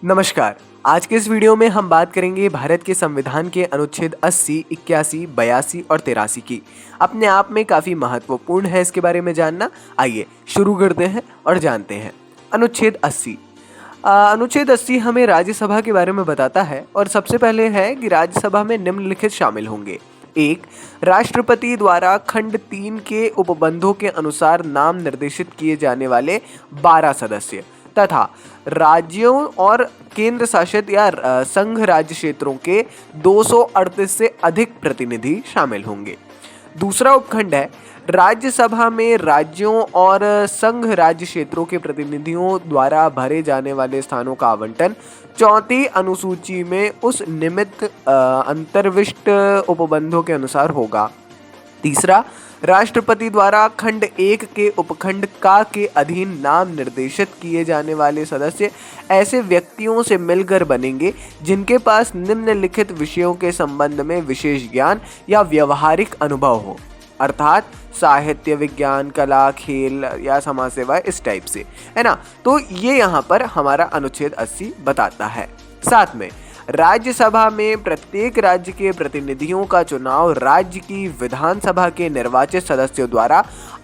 नमस्कार। आज के इस वीडियो में हम बात करेंगे भारत के संविधान के अनुच्छेद 80, 81, 82 और 83 की। अपने आप में काफ़ी महत्वपूर्ण है इसके बारे में जानना। आइए शुरू करते हैं और जानते हैं। अनुच्छेद 80। अनुच्छेद 80 हमें राज्यसभा के बारे में बताता है और सबसे पहले है कि राज्यसभा में निम्नलिखित शामिल होंगे। 1. राष्ट्रपति द्वारा खंड 3 के उपबंधों के अनुसार नाम निर्देशित किए जाने वाले 12 सदस्य तथा राज्यों और केंद्र शासित या संघ राज्य क्षेत्रों के 238 से अधिक प्रतिनिधि शामिल होंगे। दूसरा उपखंड है राज्यसभा में राज्यों और संघ राज्य क्षेत्रों के प्रतिनिधियों द्वारा भरे जाने वाले स्थानों का आवंटन चौथी अनुसूची में उस निमित्त अंतर्विष्ट उपबंधों के अनुसार होगा। तीसरा, राष्ट्रपति द्वारा खंड 1 के उपखंड का के अधीन नाम निर्देशित किए जाने वाले सदस्य ऐसे व्यक्तियों से मिलकर बनेंगे जिनके पास निम्नलिखित विषयों के संबंध में विशेष ज्ञान या व्यवहारिक अनुभव हो, अर्थात साहित्य, विज्ञान, कला, खेल या समाज सेवा, इस टाइप से, है ना। तो ये यहाँ पर हमारा अनुच्छेद 80 बताता है। साथ में राज्यसभा में प्रत्येक राज्य के प्रतिनिधियों का चुनाव राज्य की विधानसभा के निर्वाचित सदस्यों द्वारा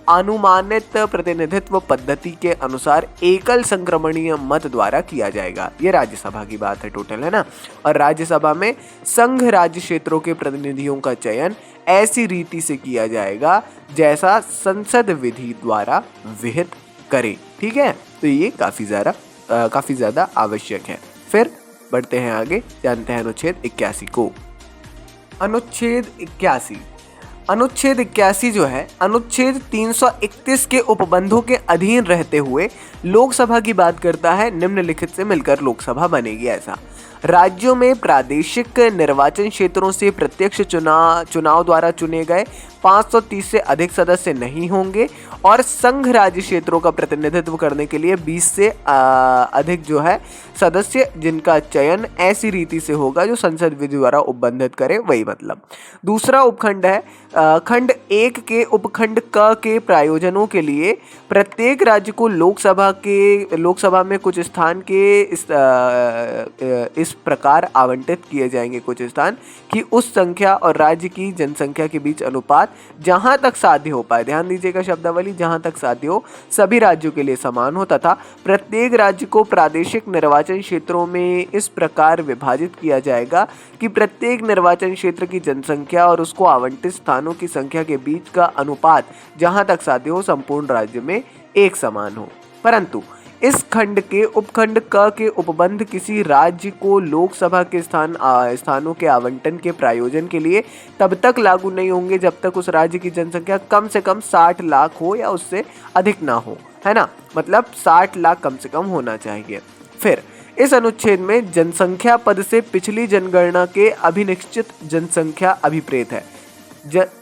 अनुमानित प्रतिनिधित्व पद्धति के अनुसार एकल संक्रमणीय मत द्वारा किया जाएगा। ये राज्यसभा की बात है टोटल, है ना। और राज्यसभा में संघ राज्य क्षेत्रों के प्रतिनिधियों का चयन ऐसी रीति से किया जाएगा जैसा संसद विधि द्वारा विहित करे। ठीक है, तो ये काफी ज्यादा आवश्यक है। फिर बढ़ते हैं आगे, जानते हैं अनुच्छेद 81 को। अनुच्छेद 81। अनुच्छेद 81 जो है अनुच्छेद 331 के उपबंधों के अधीन रहते हुए लोकसभा की बात करता है। निम्नलिखित से मिलकर लोकसभा बनेगी। ऐसा राज्यों में प्रादेशिक निर्वाचन क्षेत्रों से प्रत्यक्ष चुनाव द्वारा चुने गए 530 से अधिक सदस्य नहीं होंगे और संघ राज्य क्षेत्रों का प्रतिनिधित्व करने के लिए 20 से अधिक जो है सदस्य जिनका चयन ऐसी रीति से होगा जो संसद विधि द्वारा उपबंधित करे, वही मतलब। दूसरा उपखंड है खंड 1 के उपखंड क के प्रायोजनों के लिए प्रत्येक राज्य को लोकसभा में कुछ स्थान के इस प्रकार आवंटित किए जाएंगे कुछ स्थान कि उस संख्या और राज्य की जनसंख्या के बीच अनुपात जहां तक साध्य हो पाए, ध्यान दीजिएगा शब्दावली, जहां तक साध्य हो सभी राज्यों के लिए समान हो, तथा प्रत्येक राज्य को प्रादेशिक निर्वाचन क्षेत्रों में इस प्रकार विभाजित किया जाएगा कि प्रत्येक निर्वाचन क्षेत्र की जनसंख्या और उसको आवंटित स्थानों की संख्या के बीच का अनुपात जहां तक साध्य हो संपूर्ण राज्य में एक समान हो। परंतु इस खंड के उपखंड क के उपबंध किसी राज्य को लोकसभा के स्थानों के आवंटन के प्रायोजन के लिए तब तक लागू नहीं होंगे जब तक उस राज्य की जनसंख्या कम से कम 60 लाख हो या उससे अधिक ना हो, है ना। मतलब 60 लाख कम से कम होना चाहिए। फिर इस अनुच्छेद में जनसंख्या पद से पिछली जनगणना के अभिनिश्चित जनसंख्या अभिप्रेत है।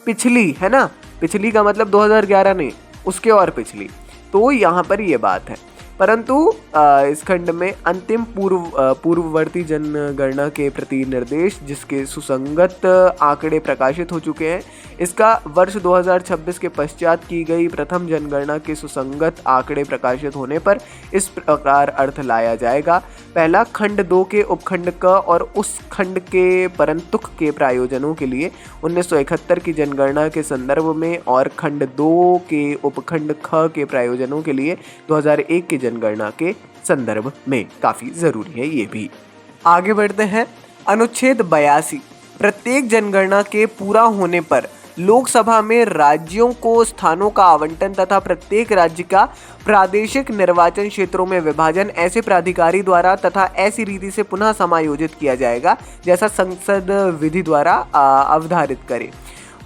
पिछली, है ना, पिछली का मतलब 2011 नहीं, उसके और पिछली। तो यहाँ पर ये बात है। परंतु इस खंड में अंतिम पूर्ववर्ती जनगणना के प्रति निर्देश जिसके सुसंगत आंकड़े प्रकाशित हो चुके हैं, इसका वर्ष 2026 के पश्चात की गई प्रथम जनगणना के सुसंगत आंकड़े प्रकाशित होने पर इस प्रकार अर्थ लाया जाएगा। पहला, खंड 2 के उपखंड क और उस खंड के परंतुक के प्रायोजनों के लिए 1971 की जनगणना के संदर्भ में और खंड 2 के उपखंड ख के प्रायोजनों के लिए 2001 की जनगणना के संदर्भ में काफी जरूरी है ये भी। आगे बढ़ते हैं। अनुच्छेद 82। प्रत्येक जनगणना के पूरा होने पर लोकसभा में राज्यों को स्थानों का आवंटन तथा प्रत्येक राज्य का प्रादेशिक निर्वाचन क्षेत्रों में विभाजन ऐसे प्राधिकारी द्वारा तथा ऐसी रीति से पुनः समायोजित किया जाएगा जैसा संसद विधि द्वारा अवधारित करे,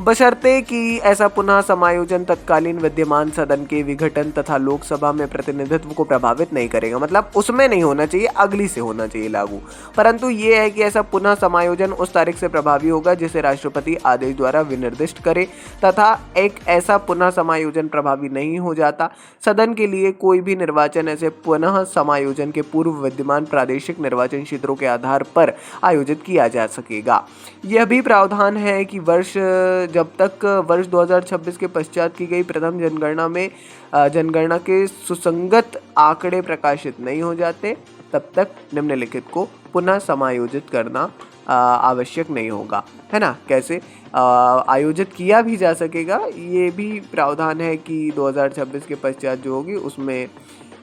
बशर्ते कि ऐसा पुनः समायोजन तत्कालीन विद्यमान सदन के विघटन तथा लोकसभा में प्रतिनिधित्व को प्रभावित नहीं करेगा। मतलब उसमें नहीं होना चाहिए, अगली से होना चाहिए लागू। परंतु ये है कि ऐसा पुनः समायोजन उस तारीख से प्रभावी होगा जिसे राष्ट्रपति आदेश द्वारा विनिर्दिष्ट करे, तथा एक ऐसा पुनः समायोजन प्रभावी नहीं हो जाता सदन के लिए कोई भी निर्वाचन ऐसे पुनः समायोजन के पूर्व विद्यमान प्रादेशिक निर्वाचन क्षेत्रों के आधार पर आयोजित किया जा सकेगा। यह भी प्रावधान है कि जब तक वर्ष 2026 के पश्चात की गई प्रथम जनगणना में जनगणना के सुसंगत आंकड़े प्रकाशित नहीं हो जाते, तब तक निम्नलिखित को पुनः समायोजित करना आवश्यक नहीं होगा, है ना। कैसे आयोजित किया भी जा सकेगा, ये भी प्रावधान है कि 2026 के पश्चात जो होगी उसमें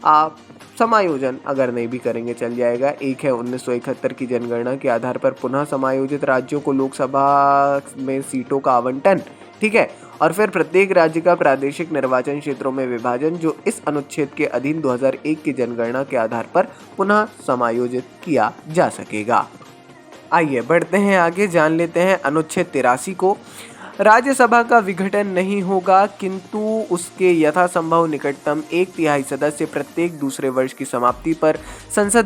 आप समायोजन अगर नहीं भी करेंगे चल जाएगा। एक है 1971 की जनगणना के आधार पर पुनः समायोजित राज्यों को लोकसभा में सीटों का आवंटन, ठीक है, और फिर प्रत्येक राज्य का प्रादेशिक निर्वाचन क्षेत्रों में विभाजन, जो इस अनुच्छेद के अधीन 2001 की जनगणना के आधार पर पुनः समायोजित किया जा सकेगा। आइए बढ़ते हैं आगे, जान लेते हैं अनुच्छेद 83 को। राज्यसभा का विघटन नहीं होगा, किंतु उसके यथासंभव निकटतम 1/3 सदस्य प्रत्येक दूसरे वर्ष की समाप्ति पर संसद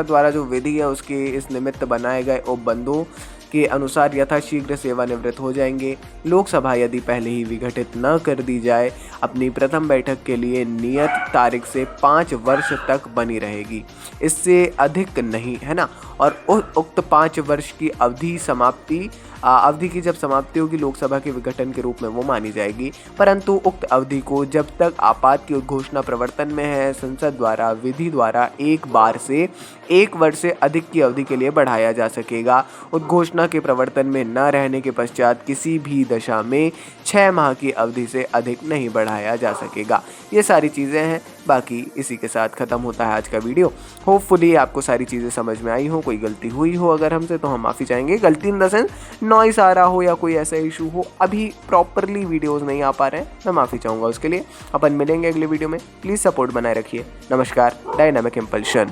द्वारा जो विधि है उसके इस निमित्त बनाए गए उपबंधों के अनुसार यथाशीघ्र सेवानिवृत्त हो जाएंगे। लोकसभा यदि पहले ही विघटित न कर दी जाए, अपनी प्रथम बैठक के लिए नियत तारीख से 5 वर्ष तक बनी रहेगी, इससे अधिक नहीं, है ना। और उक्त 5 वर्ष की अवधि की जब समाप्ति होगी लोकसभा के विघटन के रूप में वो मानी जाएगी, परंतु उक्त अवधि को जब तक आपात की उद्घोषणा प्रवर्तन में है संसद द्वारा विधि द्वारा एक बार से 1 वर्ष से अधिक की अवधि के लिए बढ़ाया जा सकेगा। उद्घोषणा के प्रवर्तन में न रहने के पश्चात किसी भी दशा में 6 माह की अवधि से अधिक नहीं बढ़ाया जा सकेगा। ये सारी चीज़ें हैं, बाकी इसी के साथ ख़त्म होता है आज का वीडियो। होपफुली आपको सारी चीज़ें समझ में आई हो, कोई गलती हुई हो अगर हमसे तो हम माफ़ी चाहेंगे। गलती इन द सेंस नॉइस आ रहा हो या कोई ऐसा इशू हो, अभी प्रॉपरली वीडियोस नहीं आ पा रहे हैं, मैं माफ़ी चाहूँगा उसके लिए। अपन मिलेंगे अगले वीडियो में, प्लीज़ सपोर्ट बनाए रखिए। नमस्कार, डायनामिक इम्पल्शन।